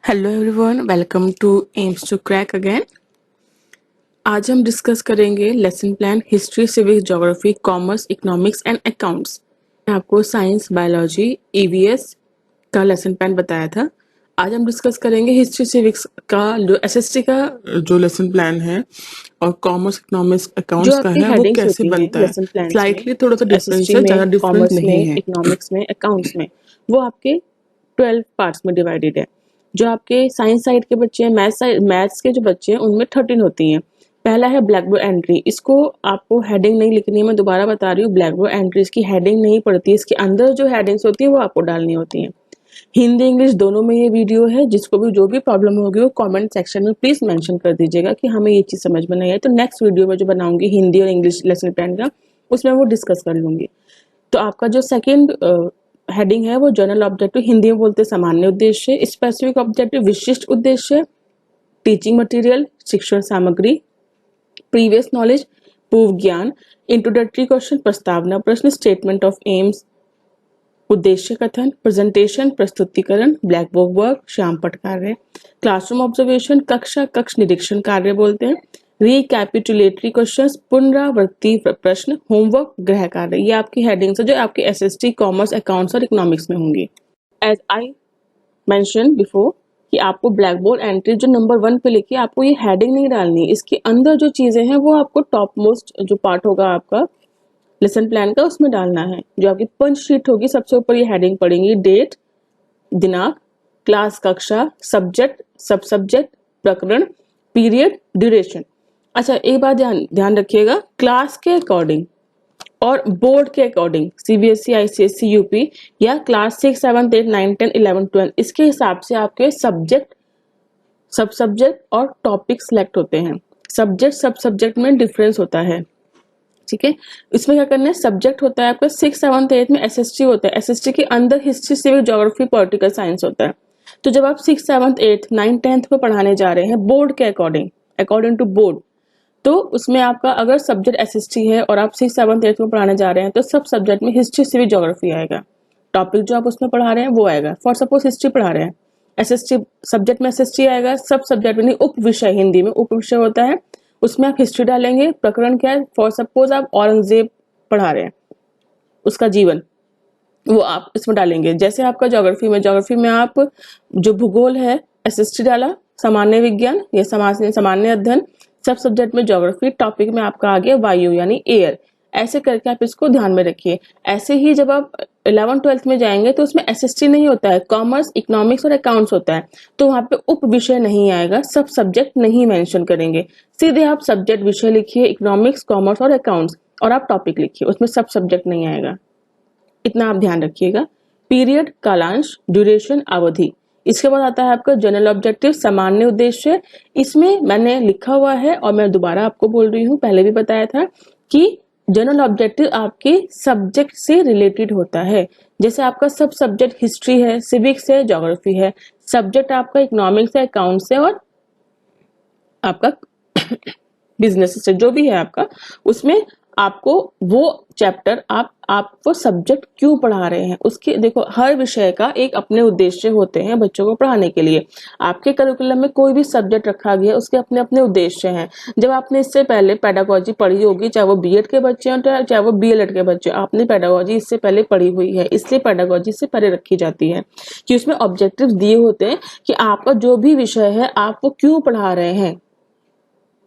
Hello everyone, welcome to aims to crack again. आज हम discuss करेंगे lesson plan history, civics, geography, commerce, economics and accounts. आपको science, biology, EVS का lesson plan बताया था। आज हम डिस्कस करेंगे हिस्ट्री सिविक्स का जो एसएसटी का जो लेसन प्लान है और कॉमर्स, इकोनॉमिक्स, जो अकाउंट्स का आपकी है वो हेडिंग्स कैसे होती हैं बनता है। लेसन प्लान्स में, स्लाइटली थोड़ा सा डिफरेंस एसएसटी है, में, ज़्यादा डिफरेंस कॉमर्स नहीं में, है। इकोनॉमिक्स में, अकाउंट्स में, वो आपके 12 पार्ट्स में डिवाइडेड है। जो आपके साइंस साइड के बच्चे हैं, मैथ्स के जो बच्चे हैं उनमें 13 होती हैं। पहला है ब्लैक बोर्ड एंट्री। इसको आपको हेडिंग नहीं लिखनी है, मैं दोबारा बता रही हूँ। ब्लैक बोर्ड एंट्री इसकी हेडिंग नहीं पड़ती, इसके अंदर जो हेडिंग्स होती है वो आपको डालनी होती हैं। हिंदी इंग्लिश दोनों में ये वीडियो है। जिसको भी जो भी प्रॉब्लम होगी वो कमेंट सेक्शन में प्लीज मेंशन कर दीजिएगा कि हमें ये चीज समझ में नहीं आई। तो नेक्स्ट वीडियो में जो बनाऊंगी हिंदी और इंग्लिश लेसन प्लान का, उसमें वो डिस्कस कर लूंगी। तो आपका जो सेकंड हेडिंग है वो जनरल ऑब्जेक्टिव, हिंदी में बोलते सामान्य उद्देश्य, स्पेसिफिक ऑब्जेक्टिव विशिष्ट उद्देश्य, टीचिंग मटेरियल शिक्षण सामग्री, प्रीवियस नॉलेज पूर्व ज्ञान, इंट्रोडक्टरी क्वेश्चन प्रस्तावना प्रश्न, स्टेटमेंट ऑफ एम्स उद्देश्य कथन, प्रेजेंटेशन प्रस्तुतिकरण, ब्लैक बोर्ड वर्क श्याम पट कार्य, क्लासरूम ऑब्जर्वेशन कक्ष निरीक्षण कार्य बोलते हैं, रिकैपिटुलेटरी क्वेश्चंस पुनरावृत्ति प्रश्न, होमवर्क गृह कार्य। ये आपकी हेडिंग्स है जो आपके एसएसटी, कॉमर्स, अकाउंट्स और इकोनॉमिक्स में होंगी। एज आई मेंशन बिफोर कि आपको ब्लैक बोर्ड एंट्री जो नंबर 1 पे लिखी है, आपको ये हेडिंग नहीं डालनी है। इसके अंदर जो चीजें हैं वो आपको टॉप मोस्ट जो पार्ट होगा आपका लेसन प्लान का उसमें डालना है। जो आपकी पंच शीट होगी सबसे ऊपर ये हेडिंग पड़ेंगी, डेट दिनांक, क्लास कक्षा, सब्जेक्ट सब सब्जेक्ट, प्रकरण, पीरियड, ड्यूरेशन। अच्छा एक बात ध्यान रखिएगा, क्लास के अकॉर्डिंग और बोर्ड के अकॉर्डिंग सीबीएसई, आईसीएसई, यूपी या क्लास 6, 7, 8, 9, 10, 11, 12 इसके हिसाब से आपके सब्जेक्ट सब सब्जेक्ट और टॉपिक सिलेक्ट होते हैं। सब्जेक्ट सब सब्जेक्ट में डिफरेंस होता है, ठीक है। इसमें क्या करना है, सब्जेक्ट होता है आपका 6, 7, 8 में एसएसटी होता है। एसएसटी के अंदर history, civic, geography, political science होता है। तो जब आप 6, 7, 8, 9, 10th में पढ़ाने जा रहे हैं बोर्ड के अकॉर्डिंग टू बोर्ड, तो उसमें आपका अगर सब्जेक्ट एसएसटी है और आप 6, 7, 8 में पढ़ाने जा रहे हैं तो सब सब्जेक्ट में हिस्ट्री, सिविक, ज्योग्राफी आएगा। टॉपिक जो आप उसमें पढ़ा रहे हैं वो आएगा। फॉर सपोज हिस्ट्री पढ़ा रहे हैं, एसएसटी सब्जेक्ट में एसएसटी आएगा। सब सब्जेक्ट में उप विषय, हिंदी में उप विषय होता है, उसमें आप हिस्ट्री डालेंगे। प्रकरण क्या है, फॉर सपोज आप औरंगजेब पढ़ा रहे हैं, उसका जीवन वो आप इसमें डालेंगे। जैसे आपका ज्योग्राफी में आप जो भूगोल है एसएसटी डाला, सामान्य विज्ञान या सामान्य अध्ययन सब सब्जेक्ट में ज्योग्राफी, टॉपिक में आपका आ गया वायु यानी एयर। ऐसे करके आप इसको ध्यान में रखिए। ऐसे ही जब आप 11th 12th में जाएंगे तो उसमें एसएसटी नहीं होता है, कॉमर्स, इकोनॉमिक्स और अकाउंट्स होता है। तो वहां पे उप विषय नहीं आएगा, सब सब्जेक्ट नहीं मेंशन करेंगे। सीधे आप सब्जेक्ट विषय लिखिए, इकोनॉमिक्स, कॉमर्स और अकाउंट्स, और आप टॉपिक लिखिए, उसमें सब सब्जेक्ट नहीं आएगा। इतना आप ध्यान रखिएगा। पीरियड कालांश, ड्यूरेशन अवधि। इसके बाद आता है आपका जनरल ऑब्जेक्टिव सामान्य उद्देश्य। इसमें मैंने लिखा हुआ है और मैं दोबारा आपको बोल रही हूँ, पहले भी बताया था कि जनरल ऑब्जेक्टिव आपके सब्जेक्ट से रिलेटेड होता है। जैसे आपका सब सब्जेक्ट हिस्ट्री है, सिविक्स है, ज्योग्राफी है, सब्जेक्ट आपका इकोनॉमिक्स है, अकाउंट्स है और आपका बिजनेस से जो भी है आपका, उसमें आपको वो चैप्टर आप वो सब्जेक्ट क्यों पढ़ा रहे हैं उसके, देखो हर विषय का एक अपने उद्देश्य होते हैं बच्चों को पढ़ाने के लिए। आपके करिकुलम में कोई भी सब्जेक्ट रखा गया उसके अपने अपने उद्देश्य हैं। जब आपने इससे पहले पेडागोजी पढ़ी होगी, चाहे वो बीएड के बच्चे हों चाहे वो बीएलएड के बच्चे, आपने पेडागोजी इससे पहले पढ़ी हुई है, इसलिए पेडागोजी से परे रखी जाती है कि उसमें ऑब्जेक्टिव दिए होते हैं कि आपका जो भी विषय है आप वो क्यों पढ़ा रहे हैं,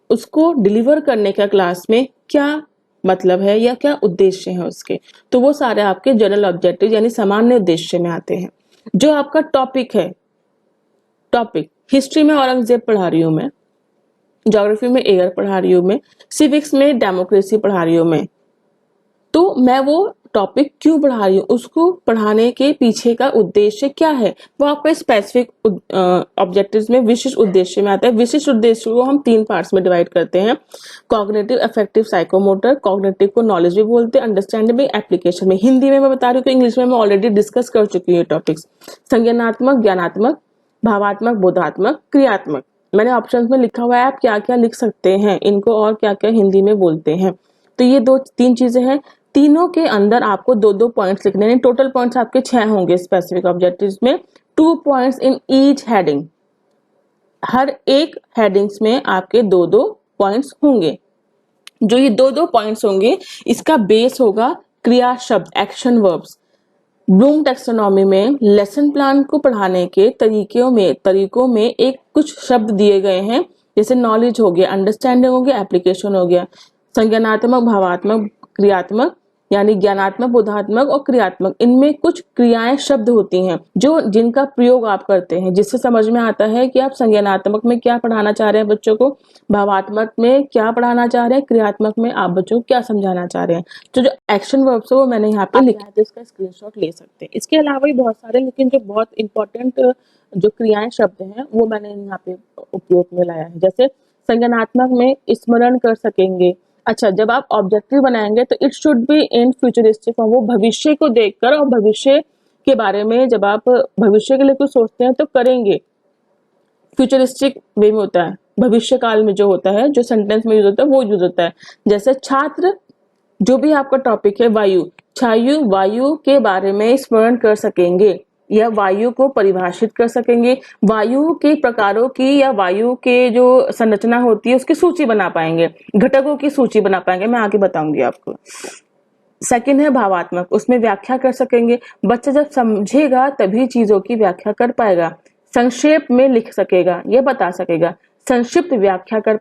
उसको डिलीवर करने का क्लास में क्या मतलब है या क्या उद्देश्य है उसके। तो वो सारे आपके जनरल ऑब्जेक्टिव यानी सामान्य उद्देश्य में आते हैं। जो आपका टॉपिक है, टॉपिक हिस्ट्री में औरंगजेब पढ़ा रही हूं मैं, ज्योग्राफी में एयर पढ़ा रही हूं मैं, सिविक्स में डेमोक्रेसी पढ़ा रही हूं मैं, तो मैं वो टॉपिक क्यों पढ़ा रही हूँ, उसको पढ़ाने के पीछे का उद्देश्य क्या है, वो आपका स्पेसिफिक ऑब्जेक्टिव्स में विशिष्ट उद्देश्य में आता है। विशिष्ट उद्देश्य को हम 3 पार्ट्स में डिवाइड करते हैं, कॉग्निटिव, अफेक्टिव, साइकोमोटर। कॉग्निटिव को नॉलेज भी बोलते हैं, अंडरस्टैंडिंग, एप्लीकेशन में। हिंदी में मैं बता रही हूँ तो इंग्लिश में मैं ऑलरेडी डिस्कस कर चुकी हूँ टॉपिक्स। संज्ञानात्मक, ज्ञानात्मक, भावात्मक, बोधात्मक, क्रियात्मक। मैंने ऑप्शंस में लिखा हुआ है आप क्या क्या लिख सकते हैं इनको और क्या क्या हिंदी में बोलते हैं। तो ये 2-3 चीजें हैं, तीनों के अंदर आपको 2-2 पॉइंट्स लिखने हैं। टोटल पॉइंट्स आपके 6 होंगे स्पेसिफिक ऑब्जेक्टिव्स में, 2 पॉइंट्स इन ईच हेडिंग। हर एक हेडिंग्स में आपके दो दो पॉइंट्स होंगे। जो ये दो दो पॉइंट्स होंगे, इसका बेस होगा क्रिया शब्द, एक्शन वर्ब्स। ब्लूम टैक्सोनॉमी में लेसन प्लान को पढ़ाने के तरीकों में एक कुछ शब्द दिए गए हैं, जैसे नॉलेज हो गया, अंडरस्टैंडिंग हो गया, एप्लीकेशन हो गया, संज्ञानात्मक, भावात्मक, क्रियात्मक, यानी ज्ञानात्मक, बोधात्मक और क्रियात्मक। इनमें कुछ क्रियाएं शब्द होती हैं जो जिनका प्रयोग आप करते हैं, जिससे समझ में आता है कि आप संज्ञानात्मक में क्या पढ़ाना चाह रहे हैं बच्चों को, भावात्मक में क्या पढ़ाना चाह रहे हैं, क्रियात्मक में आप बच्चों को क्या समझाना चाह रहे हैं। तो जो एक्शन वर्ब्स है वो मैंने यहाँ पे लिखा है, तो इसका स्क्रीनशॉट ले सकते हैं। इसके अलावा भी बहुत सारे, लेकिन जो बहुत इंपॉर्टेंट जो क्रियाएं शब्द हैं वो मैंने यहाँ पे उपयोग में लाया है। जैसे संज्ञानात्मक में स्मरण कर सकेंगे। अच्छा, जब आप ऑब्जेक्टिव बनाएंगे तो it should be in futuristic form, वो भविष्य को देखकर और भविष्य के बारे में, जब आप भविष्य के लिए कुछ सोचते हैं तो करेंगे, फ्यूचरिस्टिक वे में होता है, भविष्य काल में जो होता है, जो सेंटेंस में यूज होता है वो यूज होता है। जैसे छात्र, जो भी आपका टॉपिक है वायु, वायु के बारे में स्मरण कर सकेंगे या वायु को परिभाषित कर सकेंगे, वायु के प्रकारों की या वायु के जो संरचना होती है उसकी सूची बना पाएंगे, घटकों की सूची बना पाएंगे, मैं आगे बताऊंगी आपको। सेकंड है भावात्मक, उसमें व्याख्या कर सकेंगे। बच्चा जब समझेगा तभी चीजों की व्याख्या कर पाएगा। संक्षेप में लिख सकेगा, यह बता सकेगा। संक्षिप्त व्याख्या कर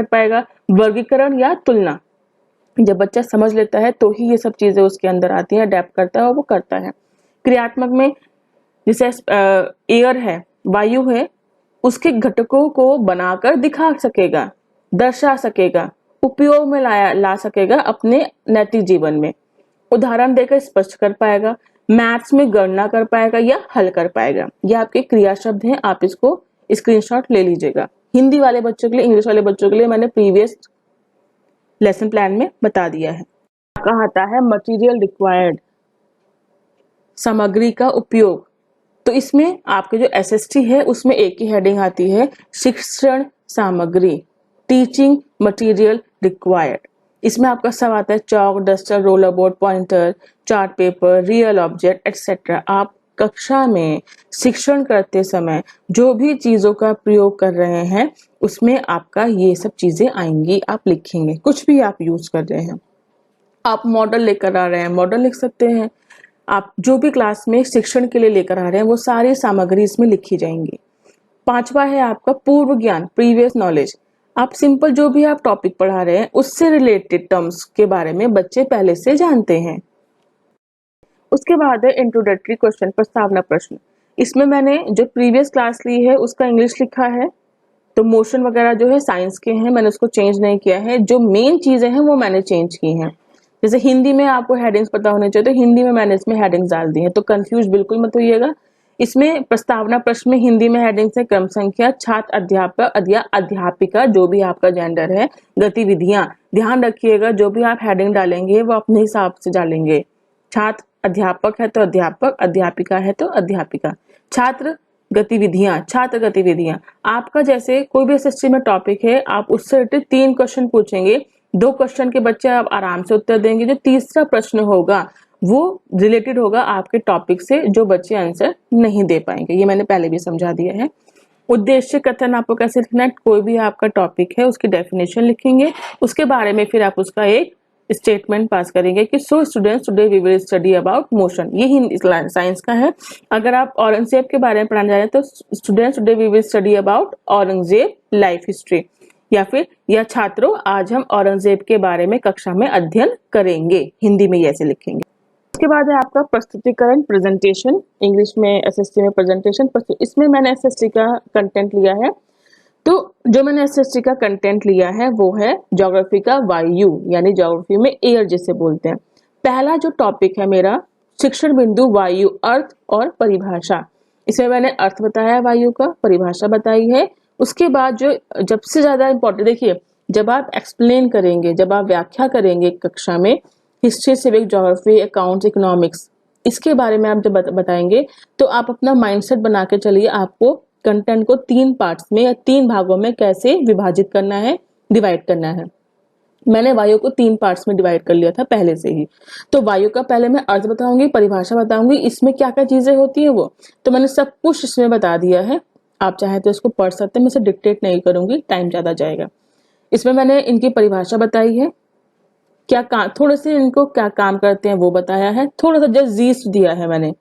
पाएगा। वर्गीकरण या तुलना, जब बच्चा समझ लेता है तो ही ये सब चीजें उसके अंदर आती हैं, अडेप्ट करता है और वो करता है। क्रियात्मक में जैसे एयर है, वायु है, उसके घटकों को बनाकर दिखा सकेगा, दर्शा सकेगा, उपयोग में ला सकेगा अपने नैतिक जीवन में, उदाहरण देकर स्पष्ट कर पाएगा, मैथ्स में गणना कर पाएगा या हल कर पाएगा। ये आपके क्रिया शब्द हैं, आप इसको स्क्रीनशॉट ले लीजिएगा। हिंदी वाले बच्चों के लिए, इंग्लिश वाले बच्चों के लिए मैंने प्रीवियस लेसन प्लान में बता दिया है। कहा आता है मटेरियल रिक्वायर्ड, सामग्री का उपयोग। तो इसमें आपके जो एसएसटी है उसमें एक ही हेडिंग आती है, शिक्षण सामग्री, टीचिंग मटेरियल रिक्वायर्ड। इसमें आपका सब आता है chalk, duster, roller board, pointer, chart paper, real object etcetera. आप कक्षा में शिक्षण करते समय जो भी चीजों का प्रयोग कर रहे हैं उसमें आपका ये सब चीजें आएंगी, आप लिखेंगे। कुछ भी आप यूज कर रहे हैं, आप मॉडल लेकर आ रहे हैं, मॉडल लिख सकते हैं। आप जो भी क्लास में शिक्षण के लिए लेकर आ रहे हैं वो सारी सामग्री इसमें लिखी जाएंगी। पांचवा है आपका पूर्व ज्ञान, प्रीवियस नॉलेज। आप सिंपल जो भी आप टॉपिक पढ़ा रहे हैं उससे रिलेटेड टर्म्स के बारे में बच्चे पहले से जानते हैं। उसके बाद है इंट्रोडक्टरी क्वेश्चन, प्रस्तावना प्रश्न। इसमें मैंने जो प्रीवियस क्लास ली है उसका इंग्लिश लिखा है, तो मोशन वगैरह जो है साइंस के हैं, मैंने उसको चेंज नहीं किया है। जो मेन चीजें हैं वो मैंने चेंज की हैं। जैसे हिंदी में आपको हेडिंग्स पता होने चाहिए, तो हिंदी में मैंने इसमें हेडिंग्स डाल दी हैं, तो कंफ्यूज बिल्कुल मत होइएगा। इसमें प्रस्तावना प्रश्न में हिंदी में हेडिंग्स है क्रम संख्या, छात्र, अध्यापक या अध्यापिका, जो भी आपका जेंडर है, गतिविधियां। ध्यान रखिएगा जो भी आप हेडिंग डालेंगे वो अपने हिसाब से डालेंगे। छात्र अध्यापक है तो अध्यापक, अध्यापिका है तो अध्यापिका। छात्र गतिविधियां। आपका जैसे कोई भी एसएसटी में टॉपिक है, आप उससे रिलेटेड 3 क्वेश्चन पूछेंगे, 2 क्वेश्चन के बच्चे आप आराम से उत्तर देंगे। जो तीसरा प्रश्न होगा वो रिलेटेड होगा आपके टॉपिक से, जो बच्चे आंसर नहीं दे पाएंगे। ये मैंने पहले भी समझा दिया है। उद्देश्य कथन आपको कैसे लिखना है, कोई भी आपका टॉपिक है उसकी डेफिनेशन लिखेंगे, उसके बारे में फिर आप उसका एक स्टेटमेंट पास करेंगे कि so students today we will study about motion. ये हिंदी साइंस का है। अगर आप औरंगजेब के बारे में पढ़ाना चाह रहे हैं तो students today we will study about Aurangzeb life history, या फिर या छात्रों आज हम औरंगजेब के बारे में कक्षा में अध्ययन करेंगे। हिंदी में ऐसे लिखेंगे। उसके बाद है आपका प्रस्तुतिकरण, प्रेजेंटेशन। इंग्लिश में एसएसटी में प्रेजेंटेशन, इसमें मैंने एसएसटी का कंटेंट लिया है। तो जो मैंने एसएसटी का कंटेंट लिया है वो है ज्योग्राफी का वायु, यानी ज्योग्राफी में एयर जिसे बोलते हैं। पहला जो टॉपिक है मेरा, शिक्षण बिंदु वायु, अर्थ और परिभाषा। इसमें मैंने अर्थ बताया वायु का, परिभाषा बताई है। उसके बाद जो सबसे ज्यादा इंपॉर्टेंट, देखिए जब आप एक्सप्लेन करेंगे, जब आप व्याख्या करेंगे कक्षा में, history, civic, geography, accounts, economics, इसके बारे में आप जब बताएंगे तो आप अपना माइंडसेट बना के चलिए, आपको कंटेंट को 3 पार्ट्स में या 3 भागों में कैसे विभाजित करना है, डिवाइड करना है। मैंने वायु को 3 पार्ट्स में डिवाइड कर लिया था पहले से ही। तो वायु का पहले मैं अर्थ बताऊंगी, परिभाषा बताऊंगी, इसमें क्या क्या चीजें होती है वो तो मैंने सब कुछ इसमें बता दिया है। आप चाहे तो इसको पढ़ सकते हैं, मैं इसे डिक्टेट नहीं करूंगी, टाइम ज़्यादा जाएगा। इसमें मैंने इनकी परिभाषा बताई है, क्या काम, थोड़े से इनको क्या काम करते हैं वो बताया है, थोड़ा सा जस्ट जीस्ट दिया है मैंने।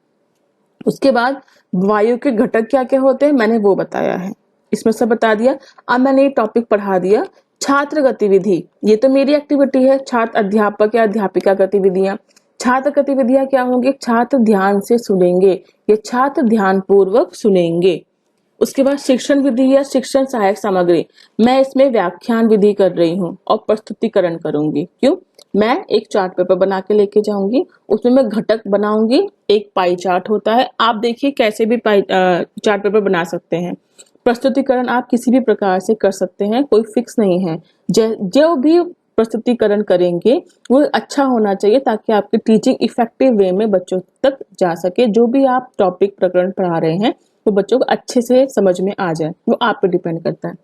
उसके बाद वायु के घटक क्या क्या होते हैं मैंने वो बताया है, इसमें सब बता दिया। अब मैंने ये टॉपिक पढ़ा दिया छात्र गतिविधि, ये तो मेरी एक्टिविटी है, छात्र अध्यापक या अध्यापिका गतिविधियां। छात्र गतिविधियां क्या होंगी, छात्र ध्यान से सुनेंगे, ये छात्र ध्यान पूर्वक सुनेंगे। उसके बाद शिक्षण विधि या शिक्षण सहायक सामग्री, मैं इसमें व्याख्यान विधि कर रही हूँ और प्रस्तुतिकरण करूंगी। क्यों, मैं एक चार्ट पेपर बना के लेके जाऊंगी, उसमें मैं घटक बनाऊंगी, एक पाई चार्ट होता है, आप देखिए कैसे भी चार्ट पेपर बना सकते हैं। प्रस्तुतिकरण आप किसी भी प्रकार से कर सकते हैं, कोई फिक्स नहीं है। जो भी प्रस्तुतिकरण करेंगे वो अच्छा होना चाहिए ताकि आपकी टीचिंग इफेक्टिव वे में बच्चों तक जा सके, जो भी आप टॉपिक प्रकरण पढ़ा रहे हैं वो बच्चों को अच्छे से समझ में आ जाए, वो आप पे डिपेंड करता है।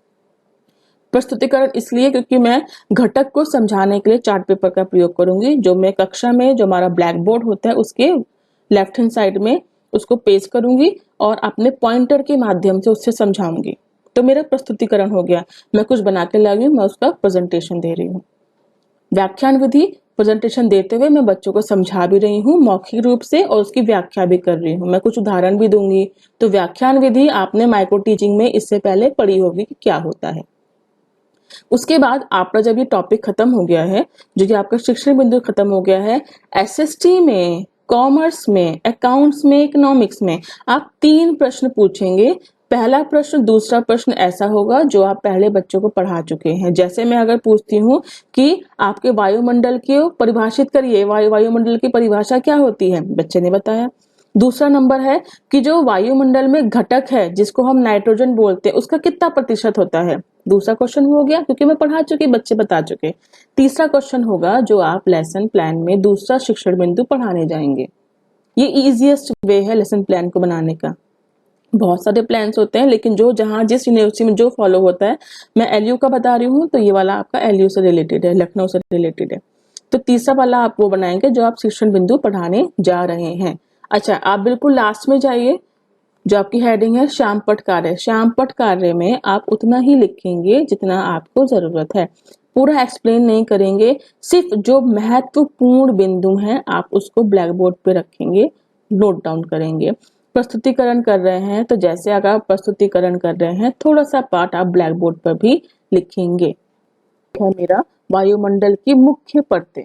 प्रस्तुतिकरण इसलिए क्योंकि मैं घटक को समझाने के लिए चार्ट पेपर का प्रयोग करूंगी, जो मैं कक्षा में जो हमारा ब्लैक बोर्ड होता है उसके लेफ्ट हैंड साइड में उसको पेस्ट करूंगी और अपने पॉइंटर के माध्यम से उससे समझाऊंगी। तो मेरा प्रस्तुतिकरण हो गया, मैं कुछ बना के लाई हूँ, मैं उसका प्रेजेंटेशन दे रही हूँ। व्याख्यान विधि, प्रेजेंटेशन देते हुए मैं बच्चों को समझा भी रही हूँ मौखिक रूप से और उसकी व्याख्या भी कर रही हूँ, मैं कुछ उदाहरण भी दूंगी। तो व्याख्यान विधि आपने माइक्रो टीचिंग में इससे पहले पढ़ी होगी कि क्या होता है। उसके बाद आपका जब ये टॉपिक खत्म हो गया है, जो कि आपका शिक्षण बिंदु खत्म हो गया है, एसएसटी में, कॉमर्स में, अकाउंट्स में, इकोनॉमिक्स में आप 3 प्रश्न पूछेंगे। पहला प्रश्न, दूसरा प्रश्न ऐसा होगा जो आप पहले बच्चों को पढ़ा चुके हैं। जैसे मैं अगर पूछती हूँ कि आपके वायुमंडल को परिभाषित करिए, वायुमंडल की परिभाषा क्या होती है, बच्चे ने बताया। दूसरा नंबर है कि जो वायुमंडल में घटक है जिसको हम नाइट्रोजन बोलते हैं उसका कितना प्रतिशत होता है, दूसरा क्वेश्चन हो गया क्योंकि मैं पढ़ा चुकी, बच्चे बता चुके। तीसरा क्वेश्चन होगा जो आप लेसन प्लान में दूसरा शिक्षण बिंदु पढ़ाने जाएंगे। ये इजीएस्ट वे है लेसन प्लान को बनाने का। बहुत सारे प्लान्स होते हैं लेकिन जो जहां जिस यूनिवर्सिटी में जो फॉलो होता है, मैं एलयू का बता रही हूँ तो ये वाला आपका एलयू से रिलेटेड है, लखनऊ से रिलेटेड है। तो तीसरा वाला आप वो बनाएंगे जो आप शिक्षण बिंदु पढ़ाने जा रहे हैं। अच्छा, आप बिल्कुल लास्ट में जाइए, जो आपकी हेडिंग है श्याम पट कार्य। श्याम पट कार्य में आप उतना ही लिखेंगे जितना आपको जरूरत है, पूरा एक्सप्लेन नहीं करेंगे, सिर्फ जो महत्वपूर्ण बिंदु हैं आप उसको ब्लैक बोर्ड पे रखेंगे, नोट डाउन करेंगे। प्रस्तुतिकरण कर रहे हैं तो जैसे अगर आप प्रस्तुतिकरण कर रहे हैं थोड़ा सा पार्ट आप ब्लैक बोर्ड पर भी लिखेंगे। है मेरा वायुमंडल की मुख्य परतें,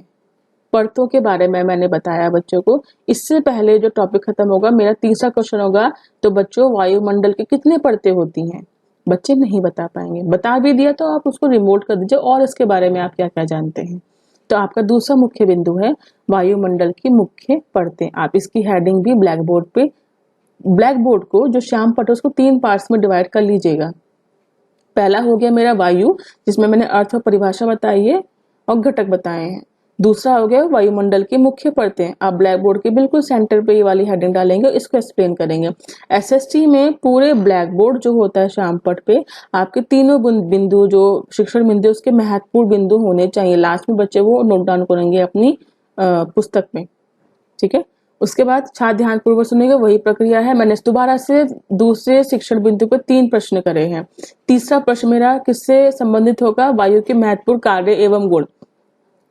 परतों के बारे में मैंने बताया बच्चों को। इससे पहले जो टॉपिक खत्म होगा मेरा तीसरा क्वेश्चन होगा, तो बच्चों वायुमंडल की कितने परतें होती हैं, बच्चे नहीं बता पाएंगे, बता भी दिया तो आप उसको रिमोट कर दीजिए और इसके बारे में आप क्या क्या जानते हैं। तो आपका दूसरा मुख्य बिंदु है वायुमंडल की मुख्य परतें। आप इसकी हेडिंग भी ब्लैक बोर्ड पे, ब्लैक बोर्ड को जो श्याम पट उसको 3 पार्ट्स में डिवाइड कर लीजिएगा। पहला हो गया मेरा वायु, जिसमें मैंने अर्थ और परिभाषा बताई है और घटक बताए हैं। दूसरा हो गया वायुमंडल की मुख्य परतें, आप ब्लैक बोर्ड के बिल्कुल सेंटर पे ये वाली हेडिंग डालेंगे, इसको एक्सप्लेन करेंगे। एसएसटी में पूरे ब्लैक बोर्ड जो होता है श्याम पट पे आपके तीनों बिंदु जो शिक्षण बिंदु उसके महत्वपूर्ण बिंदु होने चाहिए, लास्ट में बच्चे वो नोट डाउन करेंगे अपनी पुस्तक में, ठीक है। उसके बाद छात्र ध्यान पूर्वक सुनेंगे, वही प्रक्रिया है। मैंने दोबारा से दूसरे शिक्षण बिंदु पर 3 प्रश्न करे हैं। तीसरा प्रश्न मेरा किससे संबंधित होगा, वायु के महत्वपूर्ण कार्य एवं गुण।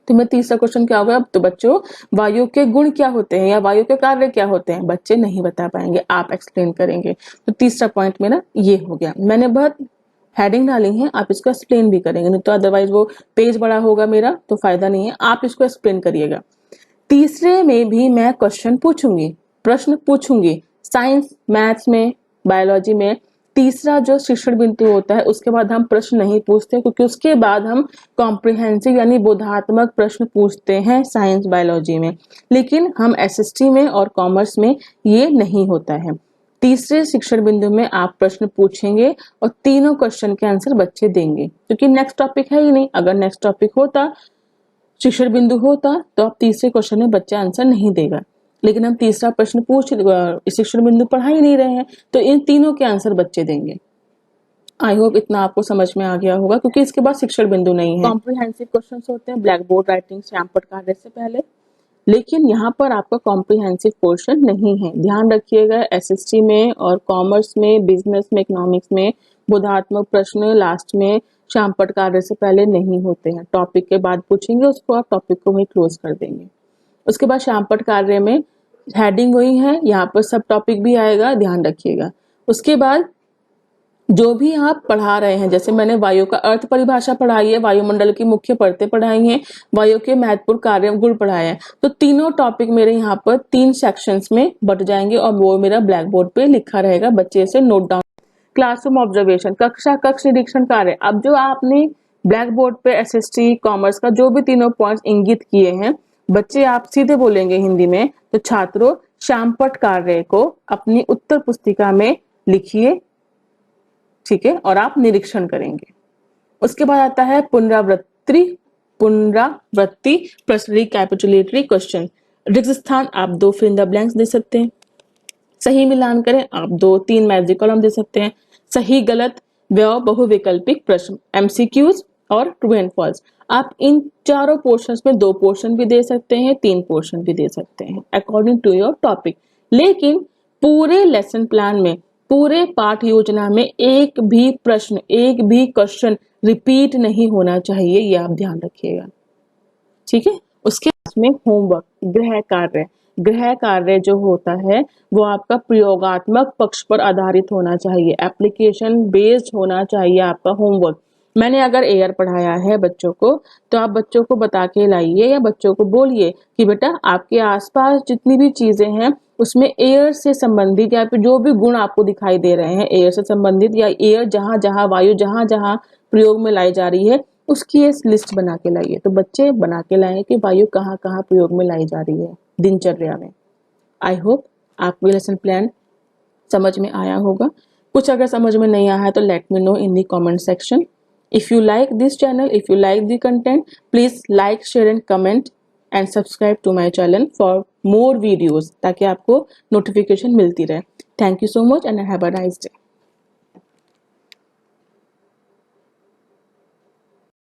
तो मैं तीसरा क्वेश्चन क्या होगा, तो बच्चों वायु के गुण क्या होते हैं या वायु के कार्य क्या होते हैं, बच्चे नहीं बता पाएंगे, आप एक्सप्लेन करेंगे। तो तीसरा पॉइंट मेरा ये हो गया। मैंने बहुत हेडिंग डाली है, आप इसको एक्सप्लेन भी करेंगे, नहीं तो अदरवाइज वो पेज बड़ा होगा मेरा तो फायदा नहीं है, आप इसको एक्सप्लेन करिएगा। तीसरे में भी मैं क्वेश्चन पूछूंगी, प्रश्न पूछूंगी, साइंस, मैथ्स में, बायोलॉजी में। तीसरा जो शिक्षण बिंदु होता है उसके बाद हम प्रश्न नहीं पूछते, क्योंकि उसके बाद हम कॉम्प्रिहेंसिव यानी बोधात्मक प्रश्न पूछते हैं साइंस बायोलॉजी में, लेकिन हम एसएसटी में और कॉमर्स में ये नहीं होता है। तीसरे शिक्षण बिंदु में आप प्रश्न पूछेंगे और तीनों क्वेश्चन के आंसर बच्चे देंगे, क्योंकि नेक्स्ट टॉपिक है ही नहीं। अगर नेक्स्ट टॉपिक होता, शिक्षण बिंदु होता, तो आप तीसरे क्वेश्चन में बच्चा आंसर नहीं देगा, लेकिन हम तीसरा प्रश्न पूछ शिक्षण बिंदु पढ़ा ही नहीं रहे हैं तो इन तीनों के आंसर बच्चे देंगे। आई होप इतना आपको समझ में आ गया होगा, क्योंकि इसके बाद शिक्षण बिंदु नहीं है। कॉम्प्रिहेंसिव क्वेश्चंस होते हैं ब्लैक बोर्ड राइटिंग श्याम पट कार्य से पहले। लेकिन यहाँ पर आपका कॉम्प्रिहेंसिव पोर्शन नहीं है। ध्यान रखिएगा, एसएसटी में और कॉमर्स में, बिजनेस में, इकोनॉमिक्स में बोधात्मक प्रश्न लास्ट में शामपट कार्य से पहले नहीं होते हैं। टॉपिक के बाद पूछेंगे, उसको आप टॉपिक को वहीं क्लोज कर देंगे। उसके बाद शामपट कार्य में हेडिंग हुई है, यहाँ पर सब टॉपिक भी आएगा, ध्यान रखिएगा। उसके बाद जो भी आप पढ़ा रहे हैं, जैसे मैंने वायु का अर्थ परिभाषा पढ़ाई है, वायुमंडल की मुख्य परतें पढ़ाई हैं, वायु के महत्वपूर्ण कार्य गुण पढ़ाए हैं, तो तीनों टॉपिक मेरे यहाँ पर 3 सेक्शंस में बट जाएंगे और वो मेरा ब्लैक बोर्ड पे लिखा रहेगा, बच्चे इसे नोट डाउन। क्लासरूम ऑब्जर्वेशन, कक्ष निरीक्षण कार्य। अब जो आपने ब्लैक बोर्ड पे एसएसटी कॉमर्स का जो भी तीनों पॉइंट्स इंगित किए हैं, बच्चे आप सीधे बोलेंगे हिंदी में, तो छात्रों शामपट कार्य को अपनी उत्तर पुस्तिका में लिखिए, ठीक है, और आप निरीक्षण करेंगे। उसके बाद आता है पुनरावृत्ति प्रश्न, रिकैपिचुलेटरी क्वेश्चन। रिक्त स्थान आप 2 फिल इन द ब्लैंक्स दे सकते हैं, सही मिलान करें आप 2-3 मैजिक कॉलम दे सकते हैं, सही गलत व्यय बहुविकल्पिक प्रश्न, एमसीक्यूज और ट्रू एंड फॉल्स। आप इन चारों पोर्शंस में 2 पोर्शन भी दे सकते हैं, 3 पोर्शन भी दे सकते हैं अकॉर्डिंग टू योर टॉपिक। लेकिन पूरे लेसन प्लान में, पूरे पाठ योजना में एक भी प्रश्न, एक भी क्वेश्चन रिपीट नहीं होना चाहिए, ये आप ध्यान रखिएगा, ठीक है। उसके बाद में होमवर्क, गृह कार्य जो होता है वो आपका प्रयोगात्मक पक्ष पर आधारित होना चाहिए, एप्लीकेशन बेस्ड होना चाहिए आपका होमवर्क। मैंने अगर एयर पढ़ाया है बच्चों को, तो आप बच्चों को बता के लाइए या बच्चों को बोलिए कि बेटा आपके आसपास जितनी भी चीजें हैं उसमें एयर से संबंधित या फिर जो भी गुण आपको दिखाई दे रहे हैं एयर से संबंधित, या एयर जहां जहां वायु जहां जहां प्रयोग में लाई जा रही है उसकी एक लिस्ट बना के लाइए। तो बच्चे बना के लाएं कि वायु कहाँ कहाँ प्रयोग में लाई जा रही है दिनचर्या में। आई होप आपको लेसन प्लान समझ में आया होगा। कुछ अगर समझ में नहीं आया है तो let me know in the comment section. If you like this channel, if you like the content, please like, share and comment and subscribe to my channel for more videos, ताकि आपको नोटिफिकेशन मिलती रहे। Thank you so much and have a nice day.